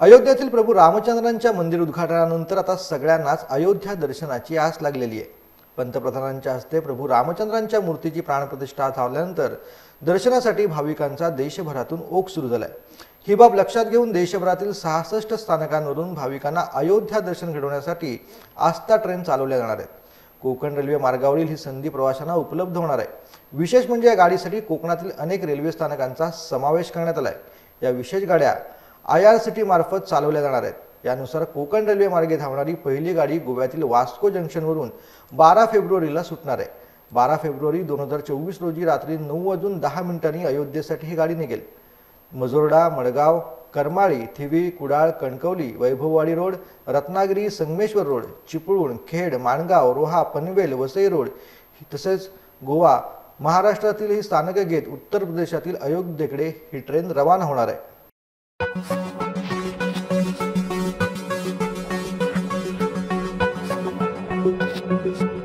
अयोध्येतील प्रभू रामचंद्रांच्या मंदिर उद्घाटनानंतर आता सगळ्यांनाच अयोध्या दर्शनाची आस लागलेली आहे। पंतप्रधानांच्या हस्ते प्रभू रामचंद्रांच्या मूर्तीची प्राणप्रतिष्ठा झाल्यानंतर दर्शनासाठी भाविकांचा देशभरातून ओघ सुरू झालाय। ही बाब लक्षात घेऊन देशभरातील 66 स्थानकांवरून भाविकांना अयोध्या दर्शन घडवण्यासाठी आस्था ट्रेन चालवल्या जाणार आहेत। कोकण रेल्वे मार्गावरील ही संधी प्रवाशांना उपलब्ध होणार आहे। विशेष म्हणजे या गाडीसाठी कोकणातील अनेक रेल्वे स्थानकांचा समावेश करण्यात आलाय। या विशेष गाड्या IRCTC मार्फत चालवल्या जाणार आहेत। यानुसार कोकण रेल्वे मार्गे धावणारी पहिली गाडी गोव्यातील वास्को जंक्शनवरून 12 फेब्रुवारीला सुटणार आहे। 12 फेब्रुवारी 2024 रोजी रात्री 9:10 अयोध्येसाठी ही गाडी निघेल। Majorda, Madgaon, Karmali, Thivim, Kudal, Kankavli, Vaibhavwadi road, Ratnagiri, Sangameshwar road, Chiplun, Khed, Mangaon, Roha, Panvel, Vasai road तसेच गोवा, महाराष्ट्रातील ही स्थानके घेत उत्तर प्रदेशातील अयोध्येकडे ही ट्रेन रवाना होणार आहे। Thank you.